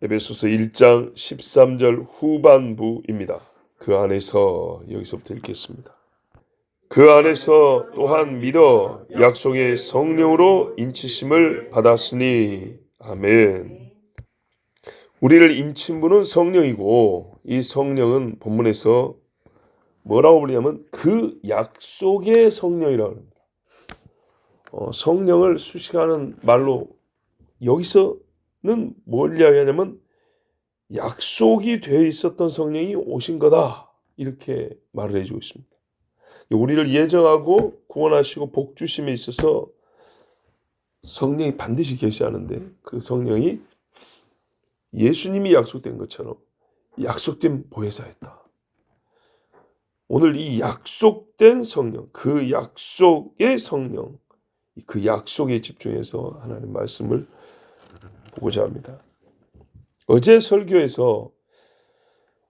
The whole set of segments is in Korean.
에베소서 1장 13절 후반부입니다. 그 안에서 여기서부터 읽겠습니다. 그 안에서 또한 믿어 약속의 성령으로 인치심을 받았으니 아멘. 우리를 인친 분은 성령이고 이 성령은 본문에서 뭐라고 부르냐면 그 약속의 성령이라고 합니다. 성령을 수식하는 말로 여기서는 뭘 이야기하냐면 약속이 되어 있었던 성령이 오신 거다 이렇게 말을 해주고 있습니다. 우리를 예정하고 구원하시고 복 주심에 있어서 성령이 반드시 계시하는데 그 성령이 예수님이 약속된 것처럼 약속된 보혜사였다. 오늘 이 약속된 성령, 그 약속의 성령, 그 약속에 집중해서 하나님의 말씀을 보고자 합니다. 어제 설교에서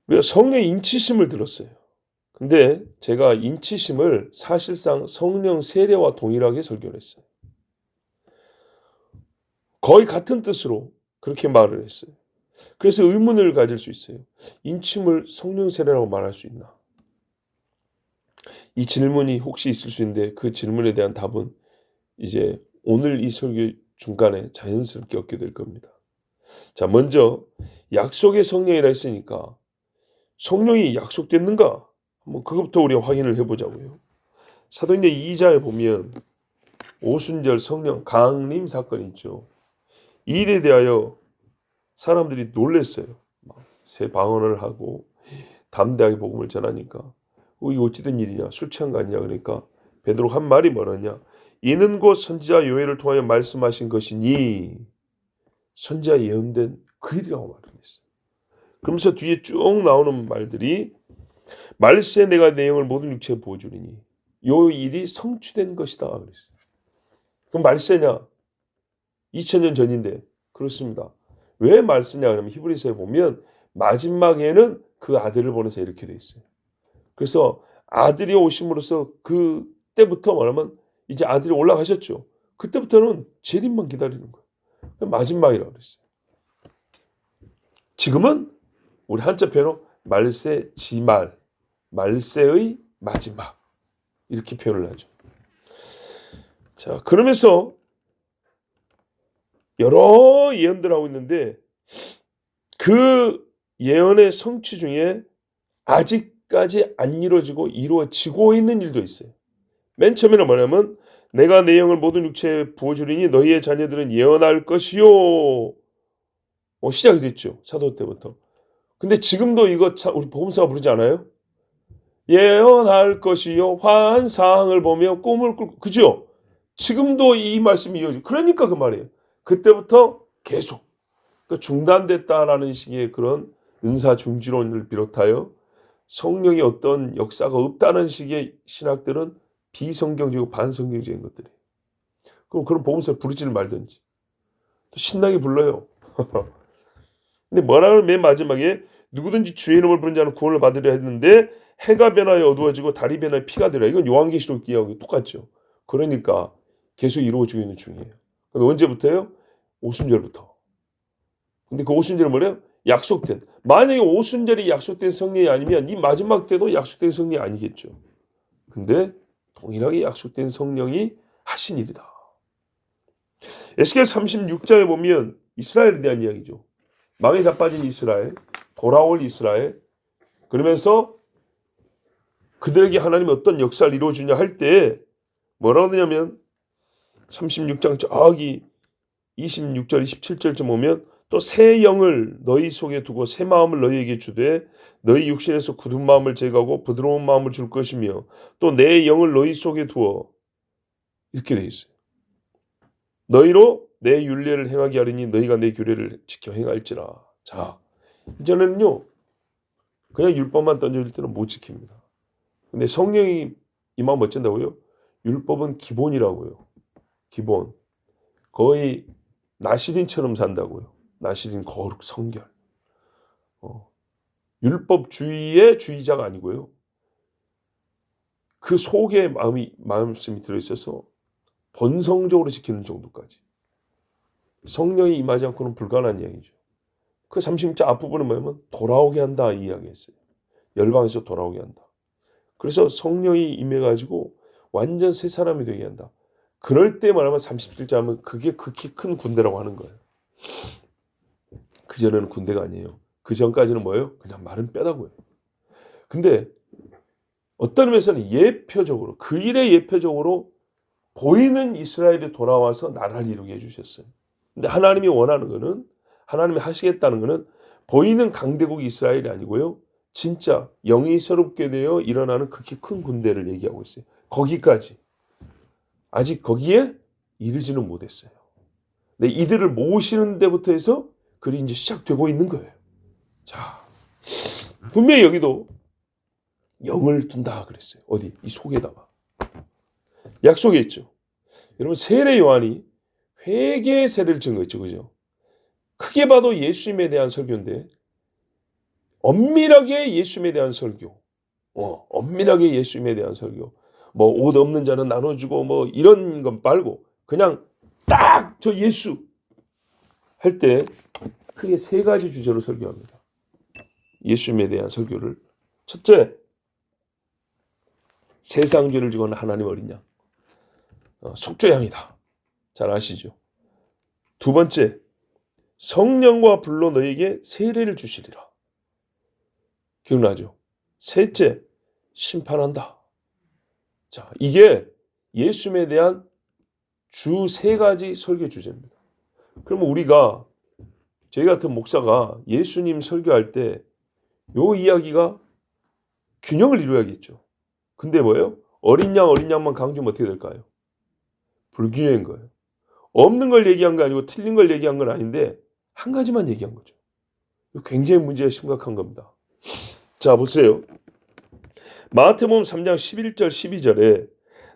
우리가 성령의 인치심을 들었어요. 근데 제가 인치심을 사실상 성령 세례와 동일하게 설교를 했어요. 거의 같은 뜻으로 그렇게 말을 했어요. 그래서 의문을 가질 수 있어요. 인침을 성령 세례라고 말할 수 있나? 이 질문이 혹시 있을 수 있는데 그 질문에 대한 답은 이제 오늘 이 설교 중간에 자연스럽게 얻게 될 겁니다. 자, 먼저 약속의 성령이라 했으니까 성령이 약속됐는가? 한번 그것부터 우리가 확인을 해보자고요. 사도행전 2장에 보면 오순절 성령 강림 사건이 있죠. 이 일에 대하여 사람들이 놀랐어요. 새 방언을 하고 담대하게 복음을 전하니까 이거 어찌된 일이냐? 술 취한 거 아니냐? 그러니까 베드로가 한 말이 뭐냐냐? 이는 곧 선지자 요엘을 통하여 말씀하신 것이니 선지자 예언된 그 일이라고 말했어요. 그러면서 뒤에 쭉 나오는 말들이 말세 내가 내용을 모든 육체에 부어주리니 요 일이 성취된 것이다 그랬어요. 그럼 말세냐? 2000년 전인데 그렇습니다. 왜 말세냐 그러면 히브리서에 보면 마지막에는 그 아들을 보내서 이렇게 돼 있어요. 그래서 아들이 오심으로써 그때부터 말하면 이제 아들이 올라가셨죠. 그때부터는 재림만 기다리는 거예요. 마지막이라고 그랬어요. 지금은 우리 한자표로 말세 지말, 말세의 마지막 이렇게 표현을 하죠. 자, 그러면서 여러 예언들 하고 있는데 그 예언의 성취 중에 아직까지 안 이루어지고 이루어지고 있는 일도 있어요. 맨 처음에는 뭐냐면 내가 내 영을 모든 육체에 부어주리니 너희의 자녀들은 예언할 것이요. 시작이 됐죠. 사도 때부터. 근데 지금도 이거 우리 복음서가 부르지 않아요? 예언할 것이요. 환상을 보며 꿈을 꿀 그죠? 지금도 이 말씀이 이어지고 그러니까 그 말이에요. 그때부터 계속 중단됐다라는 식의 그런 은사 중지론을 비롯하여 성령의 어떤 역사가 없다는 식의 신학들은 비성경적이고 반성경적인 것들이에요. 그럼 그런 복음서 부르지를 말든지 또 신나게 불러요. 근데 뭐라고 맨 마지막에 누구든지 주의 이름을 부른 자는 구원을 받으려 했는데 해가 변하여 어두워지고 달이 변하여 피가 되라. 이건 요한계시록 기하고 똑같죠. 그러니까 계속 이루어지고 있는 중이에요. 근데 언제부터요? 오순절부터. 근데 그 오순절은 뭐래요? 약속된. 만약에 오순절이 약속된 성령이 아니면 이 마지막 때도 약속된 성령이 아니겠죠. 근데 동일하게 약속된 성령이 하신 일이다. 에스겔 36장에 보면 이스라엘에 대한 이야기죠. 망에 자빠진 이스라엘, 돌아올 이스라엘. 그러면서 그들에게 하나님이 어떤 역사를 이루어주냐 할 때 뭐라고 하냐면 36장 저기 26절 27절쯤 오면 또 새 영을 너희 속에 두고 새 마음을 너희에게 주되 너희 육신에서 굳은 마음을 제거하고 부드러운 마음을 줄 것이며 또 내 영을 너희 속에 두어 이렇게 돼 있어요. 너희로 내 율례를 행하게 하리니 너희가 내 규례를 지켜 행할지라. 자, 이전에는요 그냥 율법만 던져줄 때는 못 지킵니다. 근데 성령이 임하면 어쩐다고요? 율법은 기본이라고요. 기본. 거의 나시린처럼 산다고요. 나시린 거룩 성결. 율법주의의 주의자가 아니고요. 그 속에 마음씀이 들어있어서 본성적으로 지키는 정도까지. 성령이 임하지 않고는 불가능한 이야기죠. 그 30절 앞부분은 뭐냐면 돌아오게 한다 이 이야기했어요. 열방에서 돌아오게 한다. 그래서 성령이 임해가지고 완전 새 사람이 되게 한다. 그럴 때 말하면 30절째 하면 그게 극히 큰 군대라고 하는 거예요. 그 전에는 군대가 아니에요. 그 전까지는 뭐예요? 그냥 마른 뼈다고요. 근데 어떤 의미에서는 예표적으로 그 일의 예표적으로 보이는 이스라엘이 돌아와서 나라를 이루게 해주셨어요. 근데 하나님이 원하는 거는 하나님이 하시겠다는 거는 보이는 강대국 이스라엘이 아니고요. 진짜 영이 새롭게 되어 일어나는 극히 큰 군대를 얘기하고 있어요. 거기까지. 아직 거기에 이르지는 못했어요. 근데 이들을 모으시는 데부터 해서 그리 이제 시작되고 있는 거예요. 자, 분명히 여기도 영을 둔다 그랬어요. 어디? 이 속에다가. 약속에 있죠. 여러분 세례 요한이 회개의 세례를 준 거 있죠. 그죠? 크게 봐도 예수님에 대한 설교인데 엄밀하게 예수님에 대한 설교. 엄밀하게 예수님에 대한 설교. 뭐 옷 없는 자는 나눠주고 뭐 이런 건 말고 그냥 딱 저 예수 할 때 크게 세 가지 주제로 설교합니다. 예수님에 대한 설교를. 첫째, 세상 죄를 지고 하나님 어린 양. 속죄양이다. 잘 아시죠? 두 번째, 성령과 불로 너에게 세례를 주시리라. 기억나죠? 셋째, 심판한다. 자, 이게 예수님에 대한 주 세 가지 설교 주제입니다. 그러면 우리가 저희 같은 목사가 예수님 설교할 때 요 이야기가 균형을 이루어야겠죠. 근데 뭐예요? 어린 양만 강조하면 어떻게 될까요? 불균형인 거예요. 없는 걸 얘기한 거 아니고 틀린 걸 얘기한 건 아닌데 한 가지만 얘기한 거죠. 굉장히 문제가 심각한 겁니다. 자, 보세요. 마태복음 3장 11절 12절에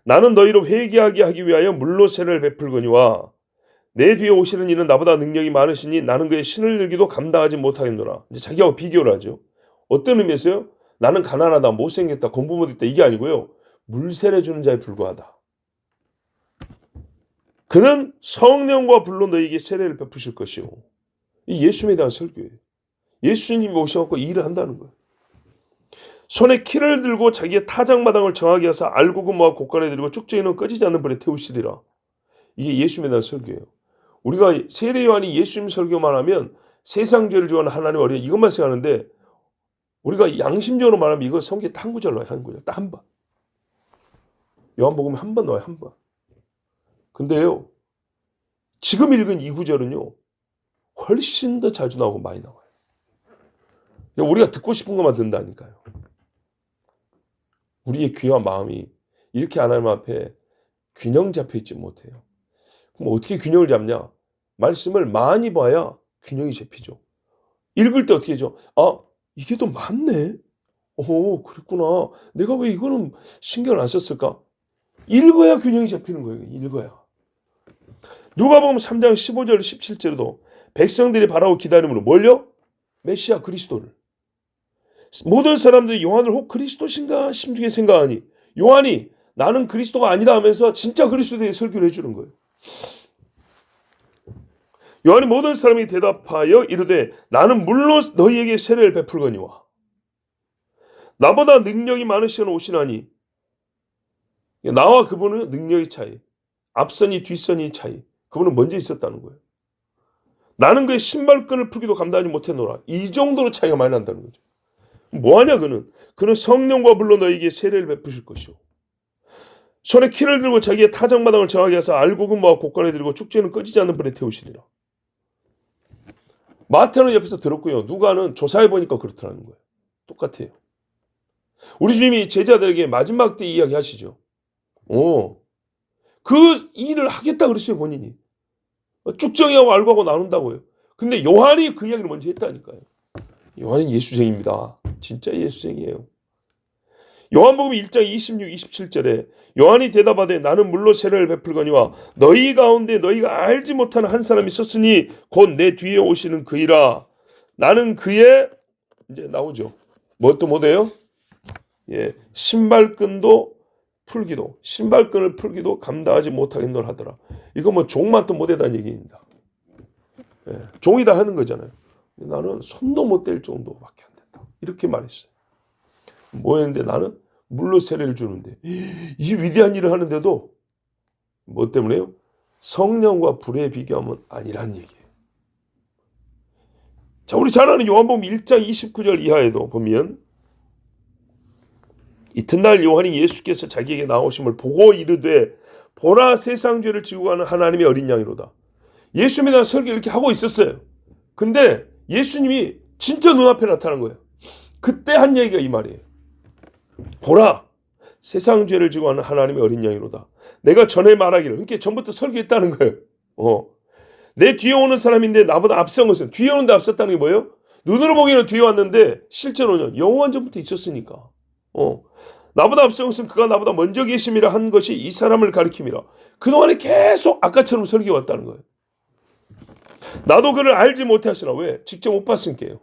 나는 너희로 회개하게 하기 위하여 물로 세례를 베풀거니와 내 뒤에 오시는 이는 나보다 능력이 많으시니 나는 그의 신을 들기도 감당하지 못하겠노라. 이제 자기하고 비교를 하죠. 어떤 의미에서요? 나는 가난하다, 못생겼다, 공부 못했다 이게 아니고요. 물세례 주는 자에 불과하다. 그는 성령과 불로 너희에게 세례를 베푸실 것이요. 이 예수님에 대한 설교예요. 예수님이 오셔서 일을 한다는 거예요. 손에 키를 들고 자기의 타작마당을 정하게 하사 알곡은 모아 곳간에 들이고 쭉정이는 꺼지지 않는 불에 태우시리라. 이게 예수님에 대한 설교예요. 우리가 세례 요한이 예수님 설교만 하면 세상 죄를 지어는 하나님 어린 이것만 생각하는데 우리가 양심적으로 말하면 이거 성경에 한 구절 넣어요. 한 구절. 딱 한 번. 요한복음에 한 번 넣어요. 한 번. 근데요. 지금 읽은 이 구절은요. 훨씬 더 자주 나오고 많이 나와요. 우리가 듣고 싶은 것만 듣는다니까요. 우리의 귀와 마음이 이렇게 하나님 앞에 균형 잡혀 있지 못해요. 그럼 어떻게 균형을 잡냐? 말씀을 많이 봐야 균형이 잡히죠. 읽을 때 어떻게 하죠? 아, 이게 더 맞네. 오, 그랬구나. 내가 왜 이거는 신경을 안 썼을까? 읽어야 균형이 잡히는 거예요. 읽어야. 누가복음 3장 15절 17절에도 백성들이 바라고 기다림으로 뭘요? 메시아 그리스도를. 모든 사람들이 요한을 혹 그리스도신가 심중에 생각하니 요한이 나는 그리스도가 아니다 하면서 진짜 그리스도에 대해 설교를 해주는 거예요. 요한이 모든 사람이 대답하여 이르되 나는 물로 너희에게 세례를 베풀거니와 나보다 능력이 많으시는 오시나니 나와 그분은 능력의 차이, 앞선이 뒤선이 차이. 그분은 먼저 있었다는 거예요. 나는 그의 신발끈을 풀기도 감당하지 못했노라. 이 정도로 차이가 많이 난다는 거죠. 뭐하냐 그는 성령과 불로 너희에게 세례를 베푸실 것이오. 손에 키를 들고 자기의 타작마당을 정하게 하사 알곡은 모아 곳간에 들이고 축제는 꺼지지 않는 불에 태우시리라. 마태는 옆에서 들었고요. 누가는 조사해보니까 그렇다는 거예요. 똑같아요. 우리 주님이 제자들에게 마지막 때 이야기하시죠. 그 일을 하겠다 그랬어요. 본인이. 쭉정이하고 알곡하고 나눈다고요. 근데 요한이 그 이야기를 먼저 했다니까요. 요한은 예수쟁입니다. 진짜 예수쟁이에요. 요한복음 1장 26, 27절에 요한이 대답하되 나는 물로 세례를 베풀거니와 너희 가운데 너희가 알지 못하는 한 사람이 있었으니 곧 내 뒤에 오시는 그이라. 나는 그의 이제 나오죠. 뭣도 못해요? 신발끈을 풀기도 감당하지 못하겠노라 하더라. 이거 뭐 종만 또 못하다는 얘기입니다. 종이 다 하는 거잖아요. 나는 손도 못 댈 정도밖에 안 된다. 이렇게 말했어요. 뭐였는데 나는 물로 세례를 주는데 이 위대한 일을 하는데도 뭐 때문에요? 성령과 불의 비교하면 아니란 얘기예요. 자, 우리 잘 아는 요한복음 1장 29절 이하에도 보면 이튿날 요한이 예수께서 자기에게 나오심을 보고 이르되 보라 세상 죄를 지고 가는 하나님의 어린 양이로다. 예수님이 나 설교 이렇게 하고 있었어요. 근데 예수님이 진짜 눈앞에 나타난 거예요. 그때 한 얘기가 이 말이에요. 보라 세상 죄를 지고 가는 하나님의 어린 양이로다. 내가 전에 말하기를, 그러니까 전부터 설교했다는 거예요. 내 뒤에 오는 사람인데 나보다 앞선 것은, 뒤에 오는데 앞섰다는 게 뭐예요? 눈으로 보기에는 뒤에 왔는데 실제로는 영원 전부터 있었으니까. 나보다 앞선 것은 그가 나보다 먼저 계심이라 한 것이 이 사람을 가리킴이라. 그동안에 계속 아까처럼 설교해왔다는 거예요. 나도 그를 알지 못하시나. 왜? 직접 못 봤으니까요.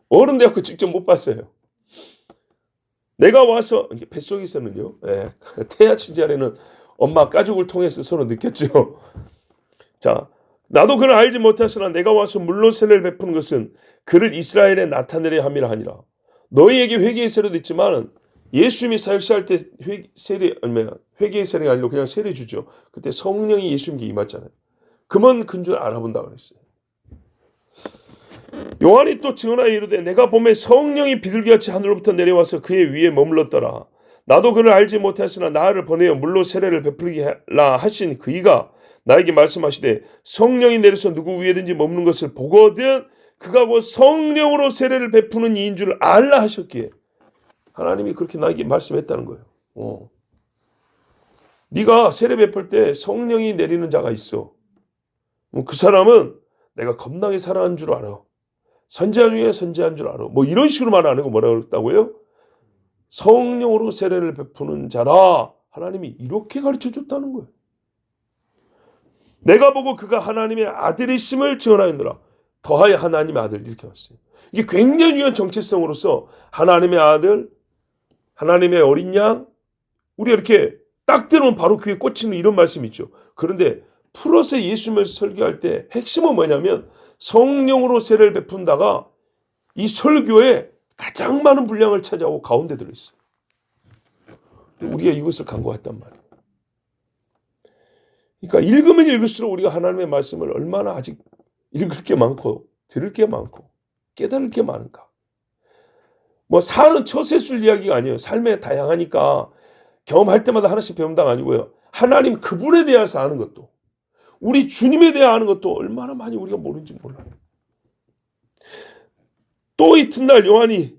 어른 대학교 직접 못 봤어요. 내가 와서, 뱃속에서는요, 태아 친자에는 엄마 가족을 통해서 서로 느꼈죠. 자, 나도 그를 알지 못하시나 내가 와서 물로 세례를 베푸는 것은 그를 이스라엘에 나타내려 함이라 하니라. 너희에게 회개의 세례도 있지만 예수님이 사역시할 때 회개의 세례가 아니라 그냥 세례 주죠. 그때 성령이 예수님께 임했잖아요. 그만 근 줄 알아본다 그랬어요. 요한이 또 증언하여 이르되 내가 보매 성령이 비둘기같이 하늘로부터 내려와서 그의 위에 머물렀더라. 나도 그를 알지 못하였으나 나를 보내어 물로 세례를 베풀기라 하신 그이가 나에게 말씀하시되 성령이 내려서 누구 위에든지 머무는 것을 보거든 그가 곧 성령으로 세례를 베푸는 이인 줄 알라 하셨기에 하나님이 그렇게 나에게 말씀했다는 거예요. 네가 세례 베풀 때 성령이 내리는 자가 있어. 그 사람은 내가 겁나게 사랑한 줄 알아. 선지자 중에 선지자인 줄 알아. 뭐 이런 식으로 말 안 하고 뭐라고 그랬다고요? 성령으로 세례를 베푸는 자라. 하나님이 이렇게 가르쳐줬다는 거예요. 내가 보고 그가 하나님의 아들이심을 증언하였노라. 더하여 하나님의 아들 이렇게 왔어요. 이게 굉장히 중요한 정체성으로서 하나님의 아들, 하나님의 어린 양, 우리가 이렇게 딱 들으면 바로 귀에 꽂히는 이런 말씀이 있죠. 그런데 풀어서 예수님을 설교할 때 핵심은 뭐냐면 성령으로 세례를 베푼다가 이 설교에 가장 많은 분량을 차지하고 가운데 들어있어요. 우리가 이것을 간과했단 말이에요. 그러니까 읽으면 읽을수록 우리가 하나님의 말씀을 얼마나 아직 읽을 게 많고 들을 게 많고 깨달을 게 많은가. 뭐 사는 처세술 이야기가 아니에요. 삶에 다양하니까 경험할 때마다 하나씩 배운다가 아니고요. 하나님 그분에 대해서 아는 것도 우리 주님에 대해 아는 것도 얼마나 많이 우리가 모르는지 몰라요. 또 이튿날 요한이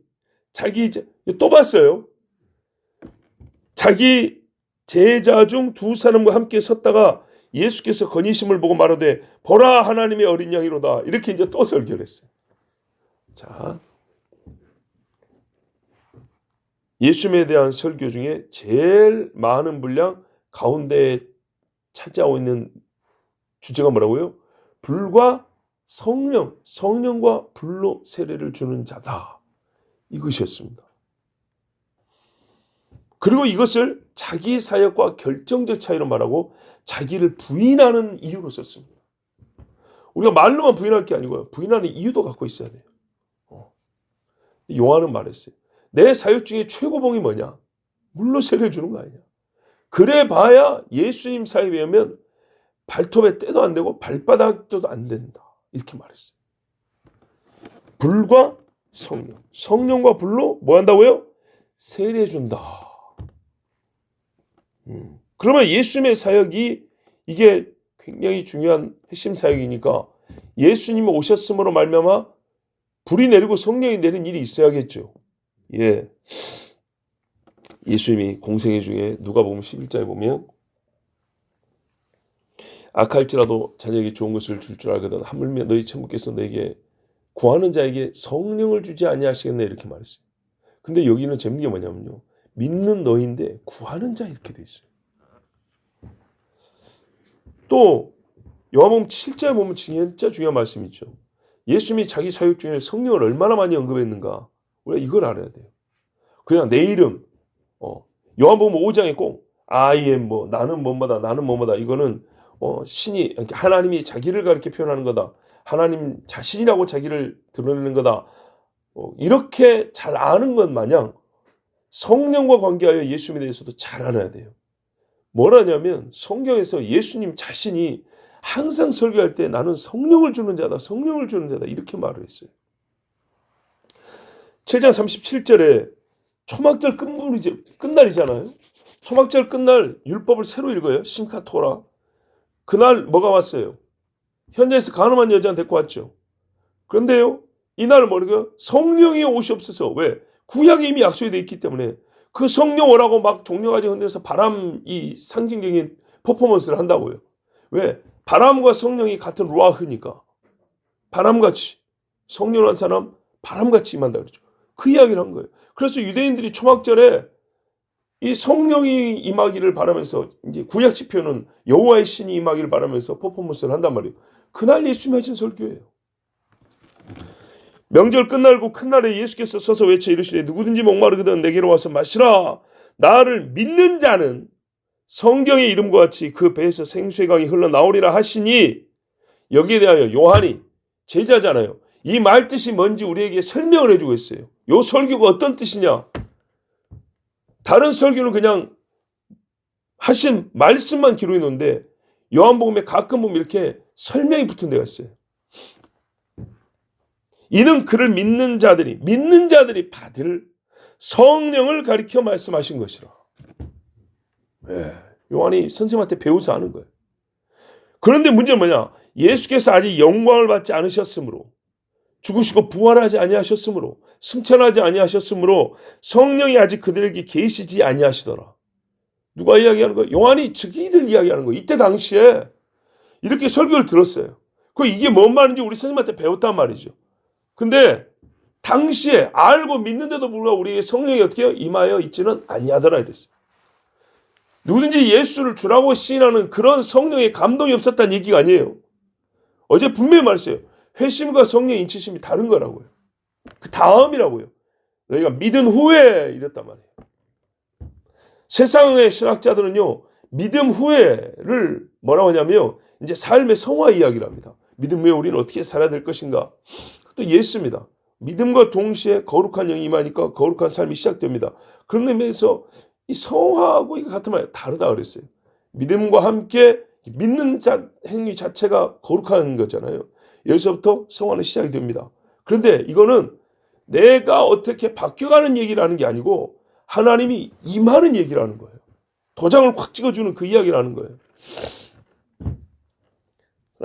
또 봤어요. 자기 제자 중 두 사람과 함께 섰다가 예수께서 건의심을 보고 말하되 보라 하나님의 어린 양이로다. 이렇게 이제 또 설교를 했어요. 자, 예수님에 대한 설교 중에 제일 많은 분량 가운데에 차지하고 있는 주제가 뭐라고요? 불과 성령과 불로 세례를 주는 자다. 이것이었습니다. 그리고 이것을 자기 사역과 결정적 차이로 말하고 자기를 부인하는 이유로 썼습니다. 우리가 말로만 부인할 게 아니고요. 부인하는 이유도 갖고 있어야 돼요. 요한은 말했어요. 내 사역 중에 최고봉이 뭐냐? 물로 세례를 주는 거 아니냐? 그래 봐야 예수님 사역에 하면 발톱에 때도 안 되고 발바닥도 안 된다. 이렇게 말했어요. 불과 성령. 성령과 불로 뭐 한다고요? 세례 준다. 그러면 예수님의 사역이 이게 굉장히 중요한 핵심 사역이니까 예수님이 오셨음으로 말미암아 불이 내리고 성령이 내린 일이 있어야겠죠. 예. 예수님이 공생애 중에 누가복음 11장에 보면 악할지라도 자녀에게 좋은 것을 줄 알거든 하물며 너희 천부께서 너에게 구하는 자에게 성령을 주지 아니하시겠네 이렇게 말했어요. 근데 여기는 재밌는 게 뭐냐면요. 믿는 너희인데 구하는 자 이렇게 돼 있어요. 또 요한복음 7장에 보면 진짜 중요한 말씀이 있죠. 예수님이 자기 사역 중에 성령을 얼마나 많이 언급했는가. 우리가 이걸 알아야 돼요. 그냥 내 이름 요한복음 5장에 꼭 I am 나는 뭐뭐다 나는 뭐뭐다 이거는 신이 하나님이 자기를 가리켜 표현하는 거다. 하나님 자신이라고 자기를 드러내는 거다. 이렇게 잘 아는 것 마냥 성령과 관계하여 예수님에 대해서도 잘 알아야 돼요. 뭐라냐면 성경에서 예수님 자신이 항상 설교할 때 나는 성령을 주는 자다. 성령을 주는 자다. 이렇게 말을 했어요. 7장 37절에 초막절 끝날이잖아요. 초막절 끝날 율법을 새로 읽어요. 심카토라. 그날 뭐가 왔어요? 현장에서 가늠한 여자 데리고 왔죠. 그런데요. 이날 뭐라고요? 성령이 오시옵소서. 왜? 구약에 이미 약속이 되어 있기 때문에 그 성령 오라고 막 종려가지 흔들어서 바람이 상징적인 퍼포먼스를 한다고요. 왜? 바람과 성령이 같은 루아흐니까. 바람같이. 성령을 한 사람 바람같이 임한다 그러죠. 그 이야기를 한 거예요. 그래서 유대인들이 초막절에 이 성령이 임하기를 바라면서 이제 구약 시편은 여호와의 신이 임하기를 바라면서 퍼포먼스를 한단 말이에요. 그날 예수님이 하신 설교예요. 명절 끝날고 큰 날에 예수께서 서서 외쳐 이르시되 누구든지 목마르거든 내게로 와서 마시라. 나를 믿는 자는 성경의 이름과 같이 그 배에서 생수의 강이 흘러나오리라 하시니, 여기에 대하여 요한이 제자잖아요. 이 말 뜻이 뭔지 우리에게 설명을 해주고 있어요. 요 설교가 어떤 뜻이냐. 다른 설교는 그냥 하신 말씀만 기록해 놓는데 요한복음에 가끔 보면 이렇게 설명이 붙은 데가 있어요. 이는 그를 믿는 자들이 받을 성령을 가리켜 말씀하신 것이라. 요한이 선생님한테 배워서 아는 거예요. 그런데 문제는 뭐냐? 예수께서 아직 영광을 받지 않으셨으므로, 죽으시고 부활하지 아니하셨으므로, 승천하지 아니하셨으므로 성령이 아직 그들에게 계시지 아니하시더라. 누가 이야기하는 거예요? 요한이 저기들 이야기하는 거예요. 이때 당시에 이렇게 설교를 들었어요. 이게 뭔 말인지 우리 선생님한테 배웠단 말이죠. 근데 당시에 알고 믿는데도 불구하고 우리에게 성령이 어떻게 임하여 있지는 아니하더라 이랬어요. 누구든지 예수를 주라고 시인하는 그런 성령의 감동이 없었다는 얘기가 아니에요. 어제 분명히 말했어요. 회심과 성령의 인치심이 다른 거라고요. 그 다음이라고요. 너희가 믿은 후에 이랬단 말이에요. 세상의 신학자들은요, 믿음 후에를 뭐라고 하냐면요, 이제 삶의 성화 이야기를 합니다. 믿음 후에 우리는 어떻게 살아야 될 것인가. 또 예수입니다. 믿음과 동시에 거룩한 영이 임하니까 거룩한 삶이 시작됩니다. 그런 의미에서 이 성화하고 이거 같은 말 다르다 그랬어요. 믿음과 함께 믿는 행위 자체가 거룩한 거잖아요. 여기서부터 성화는 시작이 됩니다. 그런데 이거는 내가 어떻게 바뀌어가는 얘기라는 게 아니고 하나님이 임하는 얘기라는 거예요. 도장을 확 찍어주는 그 이야기라는 거예요.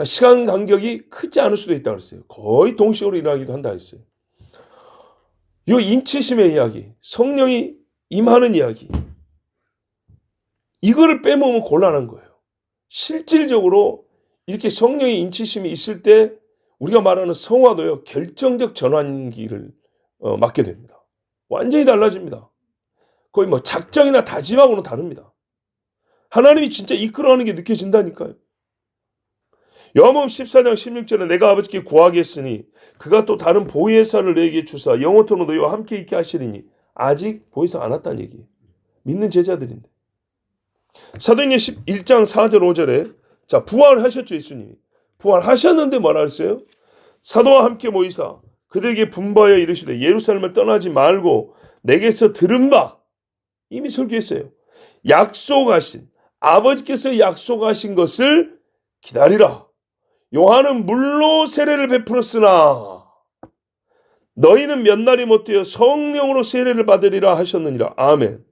시간 간격이 크지 않을 수도 있다고 했어요. 거의 동시적으로 일어나기도 한다 했어요. 이 인치심의 이야기, 성령이 임하는 이야기, 이거를 빼먹으면 곤란한 거예요. 실질적으로 이렇게 성령의 인치심이 있을 때 우리가 말하는 성화도요, 결정적 전환기를 맞게 됩니다. 완전히 달라집니다. 거의 뭐 작정이나 다짐하고는 다릅니다. 하나님이 진짜 이끌어가는 게 느껴진다니까요. 요한복음 14장 16절에 내가 아버지께 구하겠으니 그가 또 다른 보혜사를 너에게 주사 영원토록 너희와 함께 있게 하시리니, 아직 보혜사 안 왔다는 얘기예요. 믿는 제자들인데. 사도행전 11장 4절 5절에 자, 부활하셨죠. 예수님이 부활하셨는데 뭐라 했어요? 사도와 함께 모이사 그들에게 분부하여 이르시되 예루살렘을 떠나지 말고 내게서 들은 바, 이미 설교했어요. 약속하신, 아버지께서 약속하신 것을 기다리라. 요한은 물로 세례를 베풀었으나 너희는 몇 날이 못되어 성령으로 세례를 받으리라 하셨느니라. 아멘.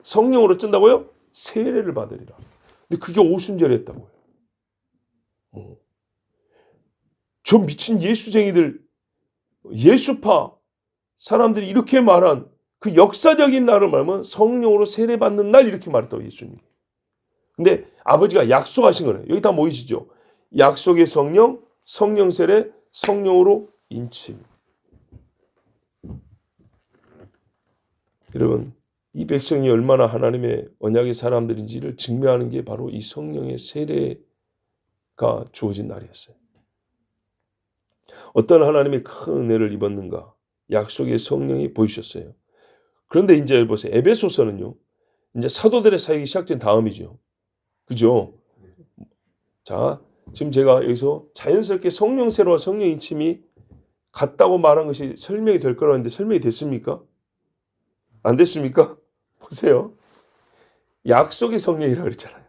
성령으로 찐다고요? 세례를 받으리라. 근데 그게 오순절이었다고요. 저 미친 예수쟁이들, 예수파 사람들이 이렇게 말한 그 역사적인 날을 말하면 성령으로 세례받는 날 이렇게 말했다고 예수님이. 근데 아버지가 약속하신 거예요. 여기 다 모이시죠. 약속의 성령, 성령 세례, 성령으로 인침. 여러분, 이 백성이 얼마나 하나님의 언약의 사람들인지를 증명하는 게 바로 이 성령의 세례가 주어진 날이었어요. 어떤 하나님의 큰 은혜를 입었는가? 약속의 성령이 보이셨어요. 그런데 이제 보세요. 에베소서는요, 이제 사도들의 사역이 시작된 다음이죠. 그죠? 자, 지금 제가 여기서 자연스럽게 성령 세례와 성령 인침이 같다고 말한 것이 설명이 될 거라는데 설명이 됐습니까? 안 됐습니까? 보세요. 약속의 성령이라고 그랬잖아요.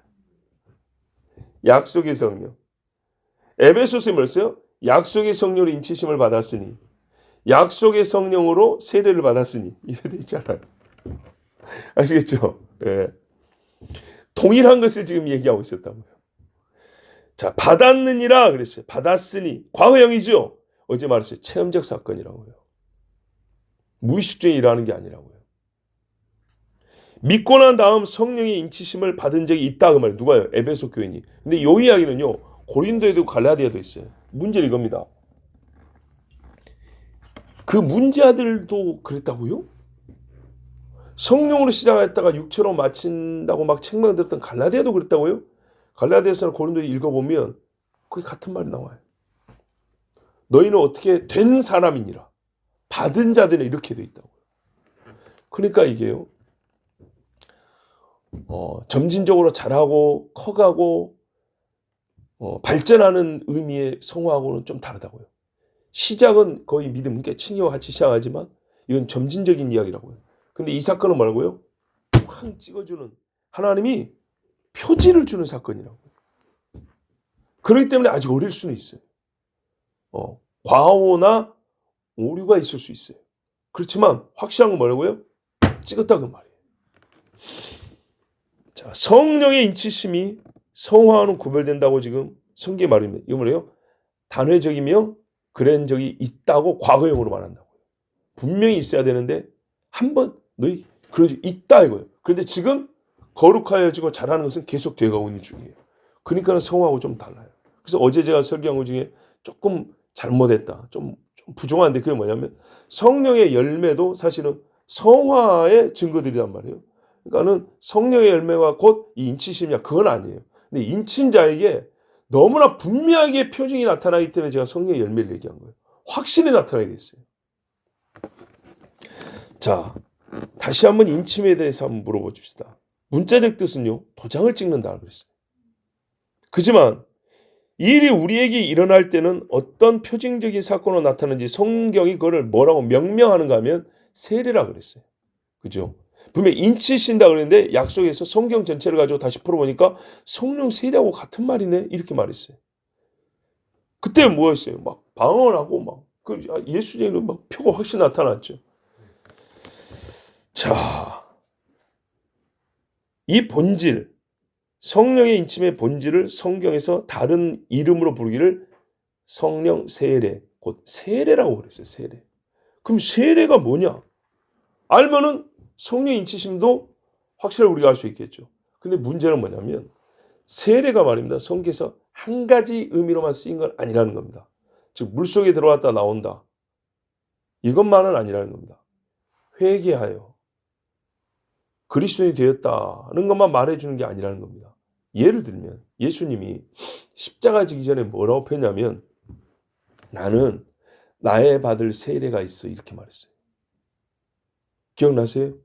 약속의 성령. 에베소서에 뭐였어요? 약속의 성령으로 인치심을 받았으니 약속의 성령으로 세례를 받았으니 이렇게 돼 있잖아요. 아시겠죠? 예. 동일한 것을 지금 얘기하고 있었다고요. 자, 받았느니라 그랬어요. 받았으니 과거형이죠. 어제 말했어요. 체험적 사건이라고요. 무의식 중에 일어나는 게 아니라고요. 믿고 난 다음 성령의 인치심을 받은 적이 있다 그 말이에요. 누가요? 에베소 교인이. 근데 이 이야기는요. 고린도에도 갈라디아도 있어요. 문제는 이겁니다. 그 문제아들도 그랬다고요? 성령으로 시작했다가 육체로 마친다고 막 책망 들었던 갈라디아도 그랬다고요? 갈라디아서나 고린도에 읽어보면 그게 같은 말이 나와요. 너희는 어떻게 된 사람이니라. 받은 자들은 이렇게 돼 있다고요. 그러니까 이게요. 점진적으로 자라고 커가고 발전하는 의미의 성화하고는 좀 다르다고요. 시작은 거의 믿음, 그러니까 친이와 같이 시작하지만 이건 점진적인 이야기라고요. 근데 이 사건은 뭐라고요? 확 찍어주는 하나님이 표지를 주는 사건이라고요. 그렇기 때문에 아직 어릴 수는 있어요. 과오나 오류가 있을 수 있어요. 그렇지만 확실한 건 뭐라고요? 찍었다 그 말이에요. 자, 성령의 인치심이 성화와는 구별된다고 지금 성경에 말입니다. 이거 뭐래요? 단회적이며 그런 적이 있다고 과거형으로 말한다고요. 분명히 있어야 되는데 한번 너희 그런 적 있다 이거예요. 그런데 지금 거룩하여지고 잘하는 것은 계속 되어가고 있는 중이에요. 그러니까 성화하고 좀 달라요. 그래서 어제 제가 설교한 것 중에 조금 잘못했다. 좀 부족한데 그게 뭐냐면 성령의 열매도 사실은 성화의 증거들이란 말이에요. 그러니까는 성령의 열매가 곧 이 인치심이야. 그건 아니에요. 근데 인친 자에게 너무나 분명하게 표징이 나타나기 때문에 제가 성령의 열매를 얘기한 거예요. 확실히 나타나게 됐어요. 자, 다시 한번 인침에 대해서 한번 물어보십시다. 문자적 뜻은요. 도장을 찍는다 그랬어요. 그지만 이 일이 우리에게 일어날 때는 어떤 표징적인 사건으로 나타나는지 성경이 그거를 뭐라고 명명하는가 하면 세례라 그랬어요. 그죠? 분명히 인치신다 그랬는데 약속에서 성경 전체를 가지고 다시 풀어보니까 성령 세례하고 같은 말이네 이렇게 말했어요. 그때 뭐였어요? 막 방언하고 막 그 예수님은 막 표가 확실히 나타났죠. 자, 이 본질 성령의 인침의 본질을 성경에서 다른 이름으로 부르기를 성령 세례 곧 세례라고 그랬어요. 세례. 그럼 세례가 뭐냐? 알면은 성령 인치심도 확실히 우리가 알 수 있겠죠. 근데 문제는 뭐냐면 세례가 말입니다. 성경에서 한 가지 의미로만 쓰인 건 아니라는 겁니다. 즉 물속에 들어갔다 나온다. 이것만은 아니라는 겁니다. 회개하여 그리스도인이 되었다는 것만 말해주는 게 아니라는 겁니다. 예를 들면 예수님이 십자가 지기 전에 뭐라고 표현하면 나는 나의 받을 세례가 있어 이렇게 말했어요. 기억나세요?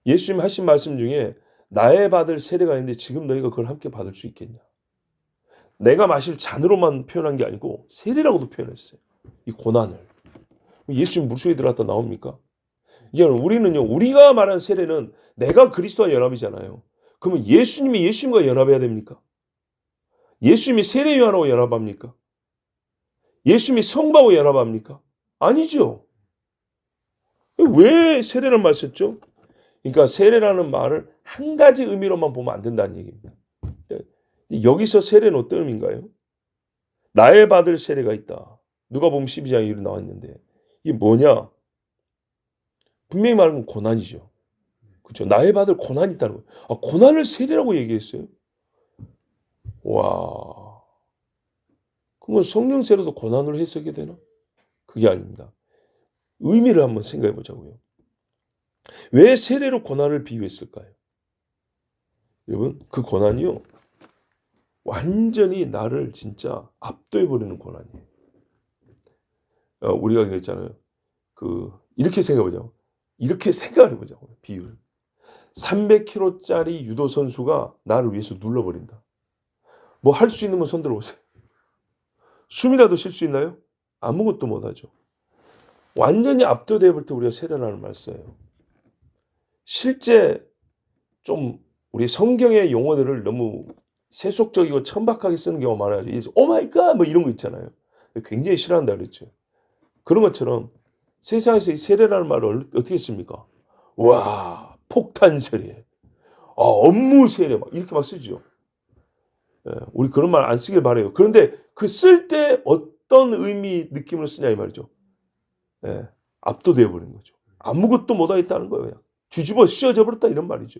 예수님 하신 말씀 중에 나의 받을 세례가 있는데 지금 너희가 그걸 함께 받을 수 있겠냐. 내가 마실 잔으로만 표현한 게 아니고 세례라고도 표현했어요. 이 고난을. 예수님 물속에 들어갔다 나옵니까? 우리는요. 우리가 말한 세례는 내가 그리스도와 연합이잖아요. 그러면 예수님이 예수님과 연합해야 됩니까? 예수님이 세례 요한하고 연합합니까? 예수님이 성부하고 연합합니까? 아니죠. 왜 세례를 말 썼죠? 그러니까 세례라는 말을 한 가지 의미로만 보면 안 된다는 얘기입니다. 여기서 세례는 어떤 의미인가요? 나의 받을 세례가 있다. 누가복음 12장에 이렇게 나왔는데 이게 뭐냐? 분명히 말하면 고난이죠. 그렇죠? 나의 받을 고난이 있다는 거예요. 아, 고난을 세례라고 얘기했어요? 와. 그러면 성령 세례도 고난으로 해석이 되나? 그게 아닙니다. 의미를 한번 생각해 보자고요. 왜 세례로 고난을 비유했을까요? 여러분, 그 고난이요. 완전히 나를 진짜 압도해버리는 고난이에요. 우리가 그랬잖아요. 이렇게 생각해보자고. 이렇게 생각해보자고요. 비유를. 300kg짜리 유도 선수가 나를 위해서 눌러버린다. 뭐 할 수 있는 건 손 들어보세요. 숨이라도 쉴 수 있나요? 아무것도 못하죠. 완전히 압도되어 볼 때 우리가 세례라는 말 써요. 실제 좀 우리 성경의 용어들을 너무 세속적이고 천박하게 쓰는 경우가 많아요. 오 마이 갓 뭐 이런 거 있잖아요. 굉장히 싫어한다 그랬죠. 그런 것처럼 세상에서 이 세례라는 말을 어떻게 씁니까? 와, 폭탄 세례, 업무 세례 막 이렇게 막 쓰죠. 예, 우리 그런 말 안 쓰길 바래요. 그런데 그 쓸 때 어떤 의미 느낌으로 쓰냐 이 말이죠. 예, 압도되어 버린 거죠. 아무것도 못하겠다는 거예요. 그냥 뒤집어 씌워져 버렸다 이런 말이죠.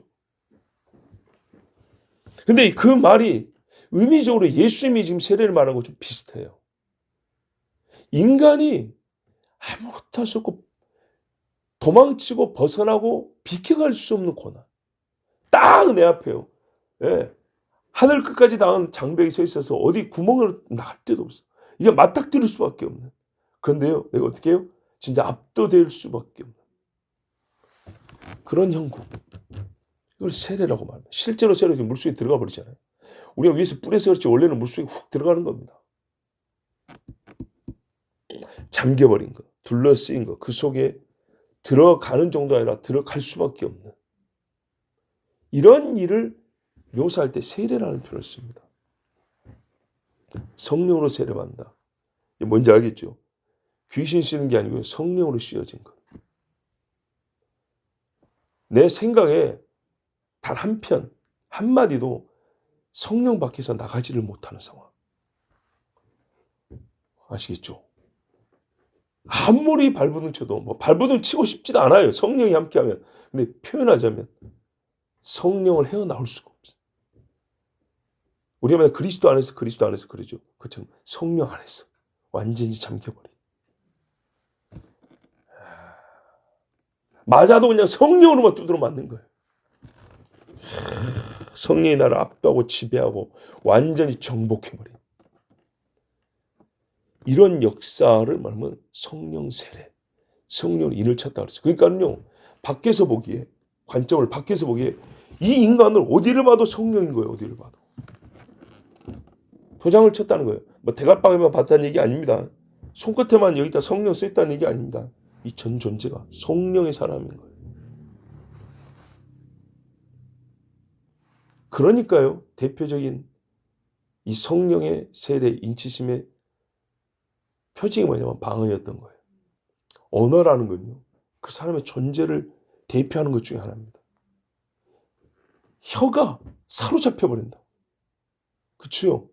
근데 그 말이 의미적으로 예수님이 지금 세례를 말하는 거 좀 비슷해요. 인간이 아무것도 할 수 없고 도망치고 벗어나고 비켜갈 수 없는 고난. 딱 내 앞에요. 예. 하늘 끝까지 닿은 장벽이 서 있어서 어디 구멍을 나갈 데도 없어. 이게 맞닥뜨릴 수밖에 없는. 그런데요, 내가 어떻게 해요? 진짜 압도될 수밖에 없는 그런 형국. 이걸 세례라고 말합니다. 실제로 세례는 물속에 들어가 버리잖아요. 우리가 위에서 뿌려서 그렇지 원래는 물속에 훅 들어가는 겁니다. 잠겨버린 거, 둘러쓰인 거, 그 속에 들어가는 정도 아니라 들어갈 수밖에 없는 이런 일을 묘사할 때 세례라는 표현을 씁니다. 성령으로 세례받는다. 뭔지 알겠죠? 귀신 씌는 게 아니고 성령으로 씌워진 것. 내 생각에 단 한마디도 성령 밖에서 나가지를 못하는 상황. 아시겠죠? 아무리 발버둥 쳐도 뭐 발버둥 치고 싶지도 않아요. 성령이 함께하면. 근데 표현하자면 성령을 헤어나올 수가 없어요. 우리가 만약 그리스도 안에서 그러죠. 그처럼 성령 안에서 완전히 잠겨버려. 맞아도 그냥 성령으로만 두드러 맞는 거예요. 성령이 나를 압도하고 지배하고 완전히 정복해버린 이런 역사를 말하면 성령 세례, 성령 인을 쳤다 그랬어요. 그러니까요, 밖에서 보기에 관점을 밖에서 보기에 이 인간을 어디를 봐도 성령인 거예요. 어디를 봐도 도장을 쳤다는 거예요. 뭐 대갈박에만 봤다는 얘기 아닙니다. 손끝에만 여기다 성령 써있다는 얘기 아닙니다. 이 전 존재가 성령의 사람인 거예요. 그러니까요, 대표적인 이 성령의 세례 인치심의 표징이 뭐냐면 방언이었던 거예요. 언어라는 건요, 그 사람의 존재를 대표하는 것 중에 하나입니다. 혀가 사로잡혀 버린다. 그렇죠?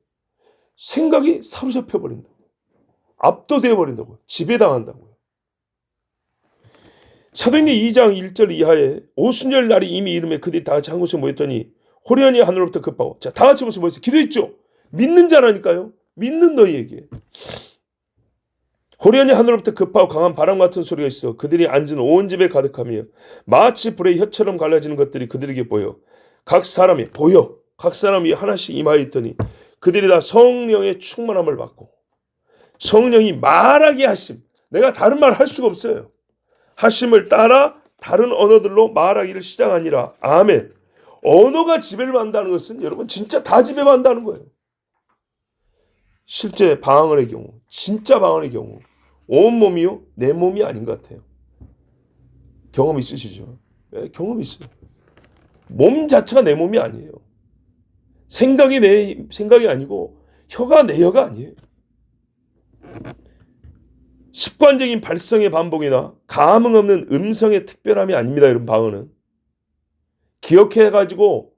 생각이 사로잡혀 버린다. 압도되어 버린다고. 지배당한다고요. 사도행전 2장 1절 이하에 오순절 날이 이미 이름에 그들이 다 같이 한 곳에 모였더니 호련히 하늘로부터 급하고, 자, 다 같이 무슨 모였어요? 기도했죠. 믿는 자라니까요. 믿는 너희에게 호련히 하늘로부터 급하고 강한 바람 같은 소리가 있어 그들이 앉은 온 집에 가득하며 마치 불의 혀처럼 갈라지는 것들이 그들에게 보여 각 사람이 하나씩 임하여 있더니 그들이 다 성령의 충만함을 받고 성령이 말하게 하심, 내가 다른 말 할 수가 없어요. 하심을 따라 다른 언어들로 말하기를 시작하니라. 아멘. 언어가 지배를 받는다는 것은 여러분 진짜 다 지배받는다는 거예요. 실제 방언의 경우, 진짜 방언의 경우 온몸이요? 내 몸이 아닌 것 같아요. 경험 있으시죠? 네, 경험 있어요. 몸 자체가 내 몸이 아니에요. 생각이 내 생각이 아니고 혀가 내 혀가 아니에요. 습관적인 발성의 반복이나 감흥 없는 음성의 특별함이 아닙니다. 이런 방언은 기억해가지고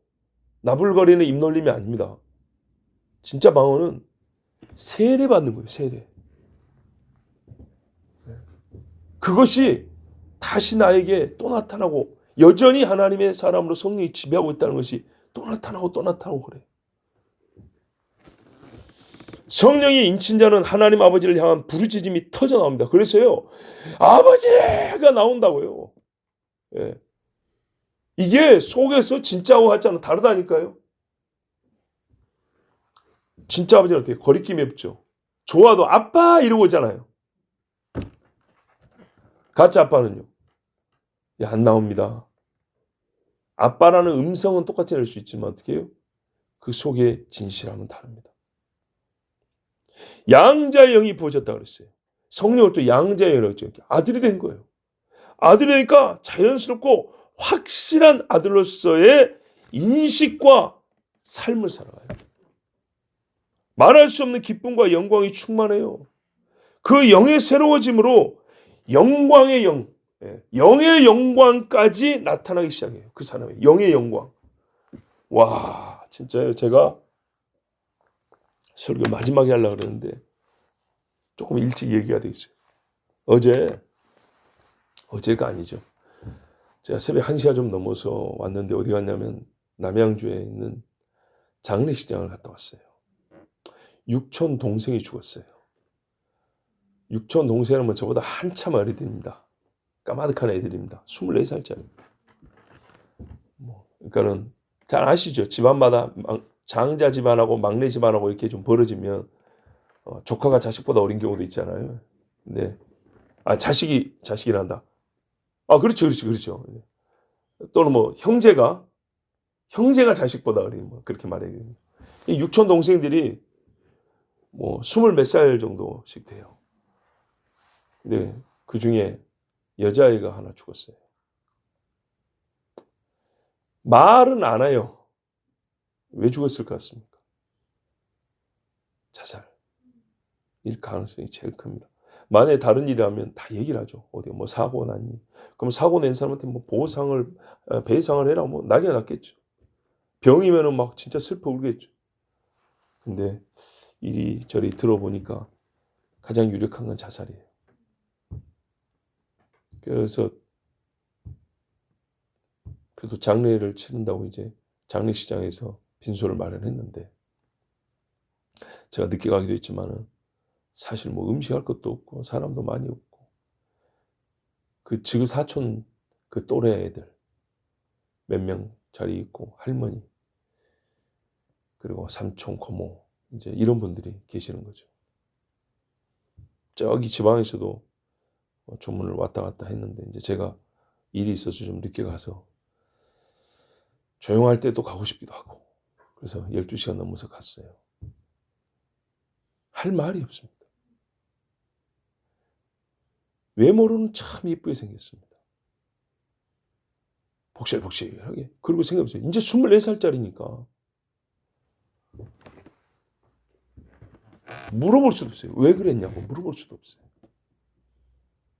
나불거리는 입놀림이 아닙니다. 진짜 방언은 세례받는 거예요. 세례. 그것이 다시 나에게 또 나타나고 여전히 하나님의 사람으로 성령이 지배하고 있다는 것이 또 나타나고 그래. 성령이 인친 자는 하나님 아버지를 향한 부르짖음이 터져 나옵니다. 그래서요, 아버지가 나온다고요. 예. 이게 속에서 진짜하고 하자는 다르다니까요. 진짜 아버지는 어떻게 거리낌이 없죠. 좋아도 아빠 이러고 오잖아요. 가짜 아빠는요, 안 나옵니다. 아빠라는 음성은 똑같이 낼 수 있지만 어떻게 해요? 그 속에 진실함은 다릅니다. 양자의 영이 부어졌다 그랬어요. 성령을 또 양자의 영이라고 했죠. 아들이 된 거예요. 아들이니까 자연스럽고 확실한 아들로서의 인식과 삶을 살아가요. 말할 수 없는 기쁨과 영광이 충만해요. 그 영의 새로워짐으로 영광의 영, 영의 영광까지 나타나기 시작해요. 그 사람의 영의 영광. 와, 진짜요. 제가 설교 마지막에 하려고 그랬는데 조금 일찍 얘기가 되겠어요. 어제가 아니죠. 제가 새벽 1시가 좀 넘어서 왔는데 어디 갔냐면 남양주에 있는 장례식장을 갔다 왔어요. 육촌 동생이 죽었어요. 육촌 동생은 뭐 저보다 한참 어리들입니다. 까마득한 애들입니다. 24살짜리. 그러니까는 잘 아시죠? 집안마다 장자 집안하고 막내 집안하고 이렇게 좀 벌어지면 조카가 자식보다 어린 경우도 있잖아요. 근데 자식이란다. 그렇죠. 또는 뭐 형제가 자식보다 어린 뭐 그렇게 말해요. 이 육촌 동생들이 뭐 20 몇 살 정도씩 돼요. 근데 그 중에 여자아이가 하나 죽었어요. 말은 안 해요. 왜 죽었을 것 같습니까? 자살일 가능성이 제일 큽니다. 만약에 다른 일이라면 다 얘기를 하죠. 어디 뭐 사고 났니? 그럼 사고 낸 사람한테 뭐 배상을 해라 뭐 난리가 났겠죠. 병이면은 막 진짜 슬퍼 울겠죠. 근데 이리저리 들어보니까 가장 유력한 건 자살이에요. 그래서 그래도 장례를 치른다고 이제 장례식장에서 빈소를 마련했는데 제가 늦게 가기도 했지만은 사실 뭐 음식할 것도 없고 사람도 많이 없고 그 지그사촌 그 또래 애들 몇 명짜리 있고 할머니 그리고 삼촌 고모 이제 이런 분들이 계시는 거죠. 저기 지방에서도 조문을 왔다 갔다 했는데 이제 제가 일이 있어서 좀 늦게 가서 조용할 때도 가고 싶기도 하고 그래서 12시간 넘어서 갔어요. 할 말이 없습니다. 외모로는 참 예쁘게 생겼습니다. 복실복실하게. 그리고 생각해보세요. 이제 24살짜리니까 물어볼 수도 없어요. 왜 그랬냐고 물어볼 수도 없어요.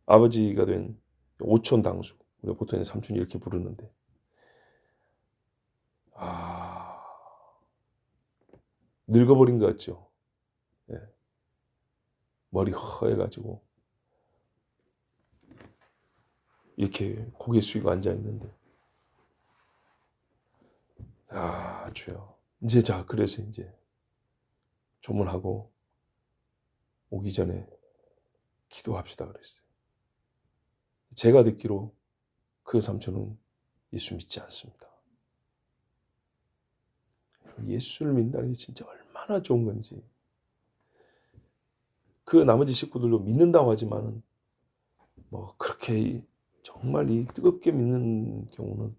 아버지가 된 오촌 당수, 우리가 보통 삼촌 이렇게 부르는데 늙어버린 것 같죠. 네. 머리 허해가지고 이렇게 고개 숙이고 앉아 있는데 주여 이제 그래서 이제 조문하고 오기 전에 기도합시다 그랬어요. 제가 듣기로 그 삼촌은 예수 믿지 않습니다. 예수를 믿는다는 게 진짜 얼마나 좋은 건지. 그 나머지 식구들도 믿는다고 하지만은 뭐 그렇게 정말 이 뜨겁게 믿는 경우는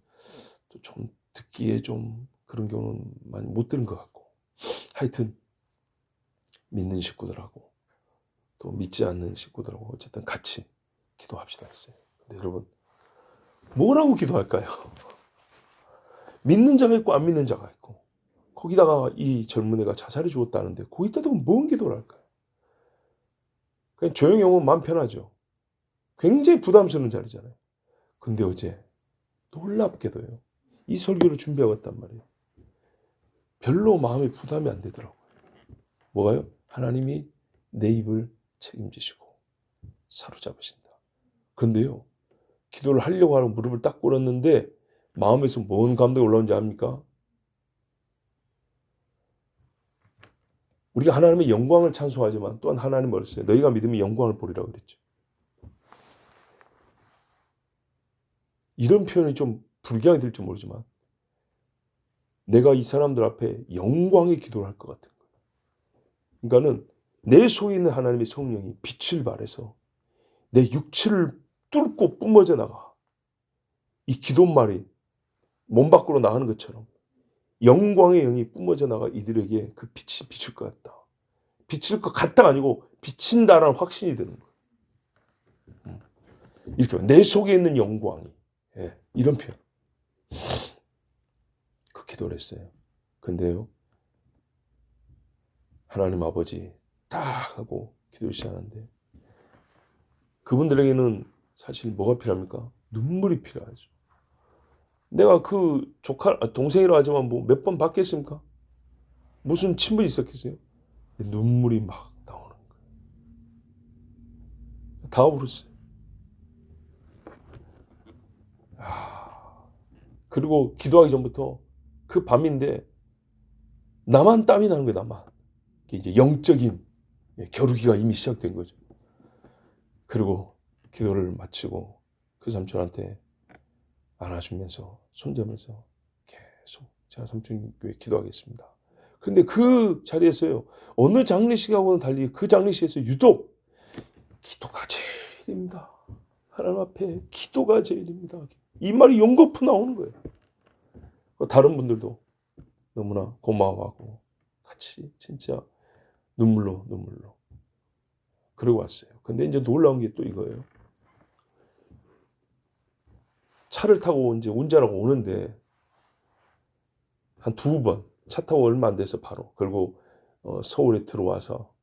또 좀 듣기에 좀 그런 경우는 많이 못 들은 것 같고 하여튼 믿는 식구들하고 또 믿지 않는 식구들하고 어쨌든 같이 기도합시다 했어요. 근데 여러분 뭐라고 기도할까요? 믿는 자가 있고 안 믿는 자가 있고 거기다가 이 젊은 애가 자살해 죽었다는데 거기다 두고 뭔 기도를 할까요? 그냥 조용히 오면 마음 편하죠. 굉장히 부담스러운 자리잖아요. 근데 어제 놀랍게도요. 이 설교를 준비하고 왔단 말이에요. 별로 마음에 부담이 안 되더라고요. 뭐가요? 하나님이 내 입을 책임지시고 사로잡으신다. 그런데요. 기도를 하려고 하고 무릎을 딱 꿇었는데 마음에서 뭔 감동이 올라오는지 압니까? 우리가 하나님의 영광을 찬송하지만 또한 하나님 말했어요. 너희가 믿으면 영광을 보리라고 그랬죠. 이런 표현이 좀 불경이 될지 모르지만 내가 이 사람들 앞에 영광의 기도를 할 것 같은 거예요. 그러니까는 내 속에 있는 하나님의 성령이 빛을 발해서 내 육체를 뚫고 뿜어져 나가. 이 기도말이 몸 밖으로 나가는 것처럼 영광의 영이 뿜어져 나가 이들에게 그 빛이 비칠 것 같다. 비칠 것 같다가 아니고 비친다라는 확신이 드는 거예요. 이렇게 내 속에 있는 영광이, 예, 이런 표현. 그 기도를 했어요. 근데요, 하나님 아버지 딱 하고 기도 시작하는데 그분들에게는 사실 뭐가 필요합니까? 눈물이 필요하죠. 내가 그 동생이라 하지만 뭐 몇 번 받겠습니까? 무슨 친분이 있었겠어요? 눈물이 막 나오는 거예요. 다 울었어요. 그리고 기도하기 전부터 그 밤인데 나만 땀이 나는 거예요. 나만. 이제 영적인 겨루기가 이미 시작된 거죠. 그리고 기도를 마치고 그 삼촌한테 안아주면서 손잡으면서 계속 제가 삼촌교회 기도하겠습니다. 근데 그 자리에서요, 어느 장례식하고는 달리 그 장례식에서 유독 기도가 제일입니다. 하나님 앞에 기도가 제일입니다. 이 말이 연거푸 나오는 거예요. 다른 분들도 너무나 고마워하고 같이 진짜 눈물로 그러고 왔어요. 근데 이제 놀라운 게 또 이거예요. 차를 타고 이제 운전하고 오는데 한 2번 차 타고 얼마 안 돼서 바로 그리고 서울에 들어와서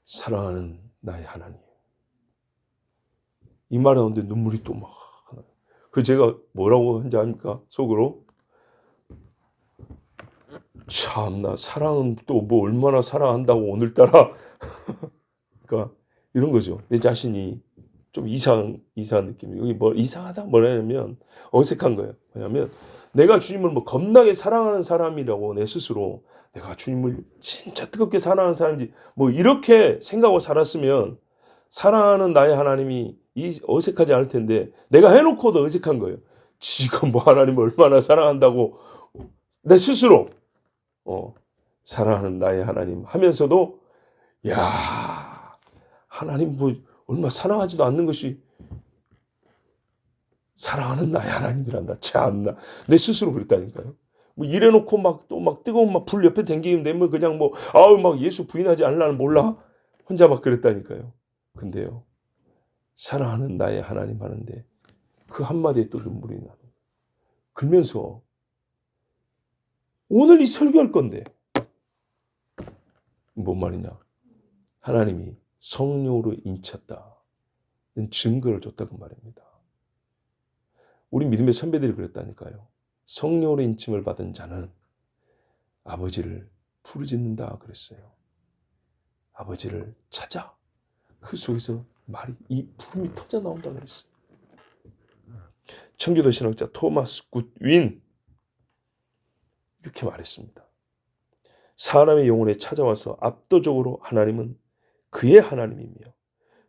사랑하는 나의 하나님, 이 말을 하는데 눈물이 또 막 나요. 그래서 제가 뭐라고 한지 아닙니까? 속으로 참나 사랑은 또 뭐 얼마나 사랑한다고 오늘따라 그러니까 이런 거죠. 내 자신이 좀 이상한 느낌이. 여기 뭐 이상하다 뭐냐면 어색한 거예요. 왜냐하면 내가 주님을 뭐 겁나게 사랑하는 사람이라고 내 스스로 내가 주님을 진짜 뜨겁게 사랑하는 사람인지 뭐 이렇게 생각하고 살았으면 사랑하는 나의 하나님이 어색하지 않을 텐데 내가 해놓고도 어색한 거예요. 지금 뭐 하나님을 얼마나 사랑한다고 내 스스로 사랑하는 나의 하나님 하면서도 야 하나님 뭐 얼마 사랑하지도 않는 것이 사랑하는 나의 하나님이란다. 참나. 내 스스로 그랬다니까요. 뭐 이래놓고 막 또 막 뜨거운 막 불 옆에 댕기면 되면 그냥 뭐 아우 막 예수 부인하지 않으려는 몰라. 혼자 막 그랬다니까요. 근데요. 사랑하는 나의 하나님 하는데 그 한마디에 또 눈물이 나는. 그러면서 오늘 이 설교할 건데 뭔 말이냐. 하나님이 성령으로 인쳤다는 증거를 줬다고 말입니다. 우리 믿음의 선배들이 그랬다니까요. 성령으로 인침을 받은 자는 아버지를 부르짖는다 그랬어요. 아버지를 찾아. 그 속에서 말이 이 부름이 터져 나온다 그랬어요. 청교도 신학자 토마스 굿윈 이렇게 말했습니다. 사람의 영혼에 찾아와서 압도적으로 하나님은 그의 하나님이며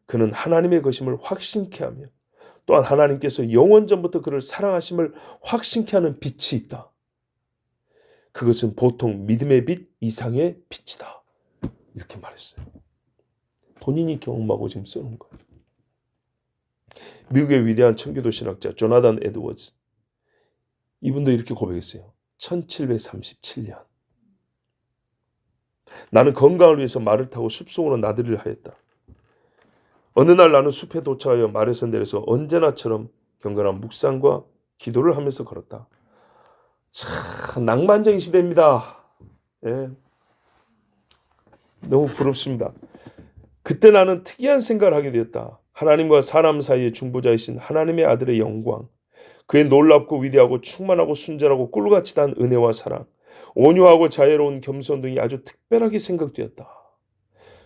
그는 하나님의 것임을 확신케 하며 또한 하나님께서 영원전부터 그를 사랑하심을 확신케 하는 빛이 있다. 그것은 보통 믿음의 빛 이상의 빛이다. 이렇게 말했어요. 본인이 경험하고 지금 쓰는 거예요. 미국의 위대한 청교도 신학자 조나단 에드워즈, 이분도 이렇게 고백했어요. 1737년 나는 건강을 위해서 말을 타고 숲속으로 나들이를 하였다. 어느 날 나는 숲에 도착하여 말에서 내려서 언제나처럼 경건한 묵상과 기도를 하면서 걸었다. 참 낭만적인 시대입니다. 예. 너무 부럽습니다. 그때 나는 특이한 생각을 하게 되었다. 하나님과 사람 사이의 중보자이신 하나님의 아들의 영광, 그의 놀랍고 위대하고 충만하고 순전하고 꿀같이 단 은혜와 사랑, 온유하고 자애로운 겸손 등이 아주 특별하게 생각되었다.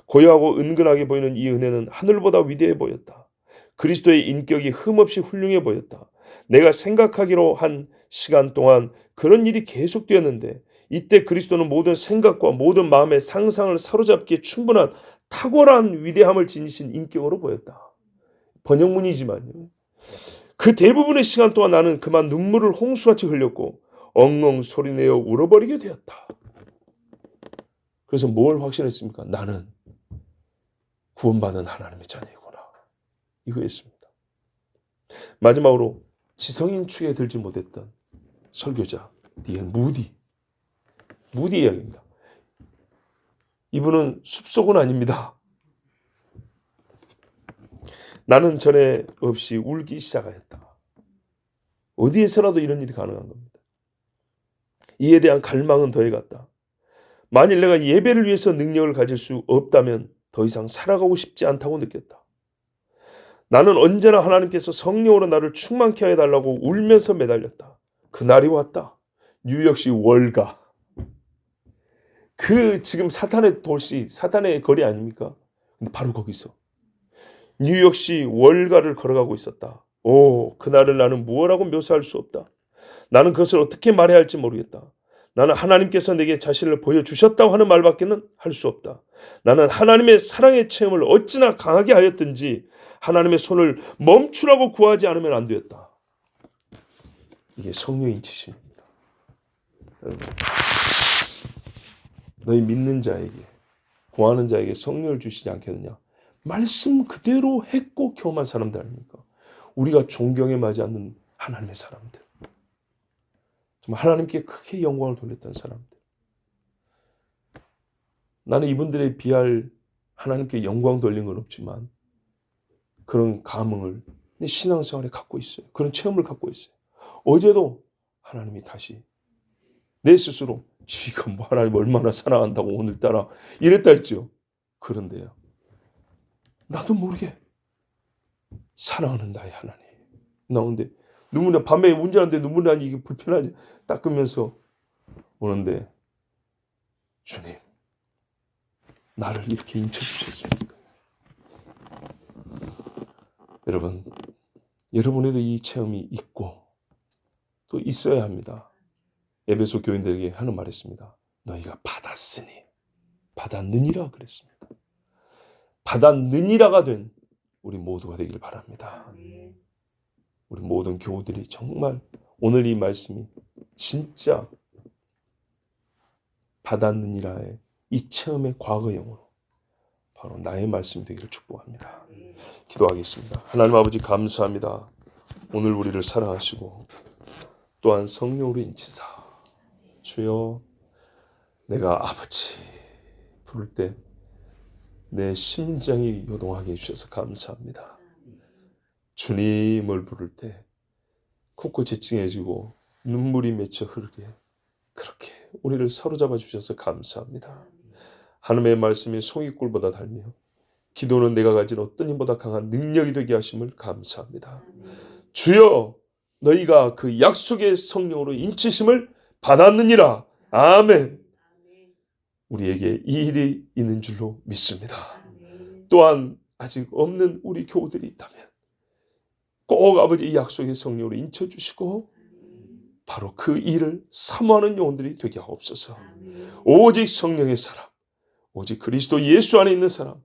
고요하고 은근하게 보이는 이 은혜는 하늘보다 위대해 보였다. 그리스도의 인격이 흠없이 훌륭해 보였다. 내가 생각하기로 한 시간 동안 그런 일이 계속되었는데 이때 그리스도는 모든 생각과 모든 마음의 상상을 사로잡기에 충분한 탁월한 위대함을 지니신 인격으로 보였다. 번역문이지만요. 그 대부분의 시간 동안 나는 그만 눈물을 홍수같이 흘렸고 엉엉 소리내어 울어버리게 되었다. 그래서 뭘 확신했습니까? 나는 구원받은 하나님의 자녀이구나. 이거였습니다. 마지막으로 지성인 축에 들지 못했던 설교자 D.L. 무디 이야기입니다. 이분은 숲속은 아닙니다. 나는 전에 없이 울기 시작하였다. 어디에서라도 이런 일이 가능한 겁니다. 이에 대한 갈망은 더해갔다. 만일 내가 예배를 위해서 능력을 가질 수 없다면 더 이상 살아가고 싶지 않다고 느꼈다. 나는 언제나 하나님께서 성령으로 나를 충만케 해달라고 울면서 매달렸다. 그날이 왔다. 뉴욕시 월가. 그 지금 사탄의 도시, 사탄의 거리 아닙니까? 근데 바로 거기서 뉴욕시 월가를 걸어가고 있었다. 오, 그날을 나는 무엇라고 묘사할 수 없다. 나는 그것을 어떻게 말해야 할지 모르겠다. 나는 하나님께서 내게 자신을 보여주셨다고 하는 말밖에는 할 수 없다. 나는 하나님의 사랑의 체험을 어찌나 강하게 하였든지 하나님의 손을 멈추라고 구하지 않으면 안 되었다. 이게 성령의 인치심입니다. 여러분, 너희 믿는 자에게, 구하는 자에게 성령을 주시지 않겠느냐? 말씀 그대로 했고 경험한 사람들 아닙니까? 우리가 존경에 맞지 않는 하나님의 사람들. 정말 하나님께 크게 영광을 돌렸던 사람들. 나는 이분들에 비할 하나님께 영광 돌린 건 없지만 그런 감흥을 내 신앙생활에 갖고 있어요. 그런 체험을 갖고 있어요. 어제도 하나님이 다시 내 스스로 지금 뭐 하나님 얼마나 사랑한다고 오늘따라 이랬다 했죠. 그런데요. 나도 모르게 사랑하는 나의 하나님. 나오는데 눈물이 밤에 운전하는데 눈물이 나니 이게 불편하지. 닦으면서 오는데 주님 나를 이렇게 인쳐주셨습니까? 여러분, 여러분에도 이 체험이 있고 또 있어야 합니다. 에베소 교인들에게 하는 말했습니다. 너희가 받았으니 받았느니라 그랬습니다. 받았느니라가 된 우리 모두가 되길 바랍니다. 우리 모든 교우들이 정말 오늘 이 말씀이 진짜 받았느니라의 이 체험의 과거형으로 바로 나의 말씀이 되기를 축복합니다. 기도하겠습니다. 하나님 아버지 감사합니다. 오늘 우리를 사랑하시고 또한 성령으로 인치사 주여 내가 아버지 부를 때 내 심장이 요동하게 해주셔서 감사합니다. 주님을 부를 때 코끝이 찡해지고 눈물이 맺혀 흐르게 그렇게 우리를 사로잡아 주셔서 감사합니다. 하나님의 말씀이 송이꿀보다 달며 기도는 내가 가진 어떤 힘보다 강한 능력이 되게 하심을 감사합니다. 주여 너희가 그 약속의 성령으로 인치심을 받았느니라. 아멘. 우리에게 이 일이 있는 줄로 믿습니다. 또한 아직 없는 우리 교우들이 있다면 꼭 아버지 이 약속의 성령으로 인쳐주시고 바로 그 일을 사모하는 영혼들이 되게 하옵소서. 오직 성령의 사람, 오직 그리스도 예수 안에 있는 사람,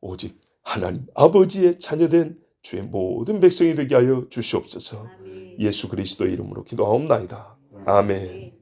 오직 하나님 아버지의 자녀된 주의 모든 백성이 되게 하여 주시옵소서. 예수 그리스도의 이름으로 기도하옵나이다. 아멘.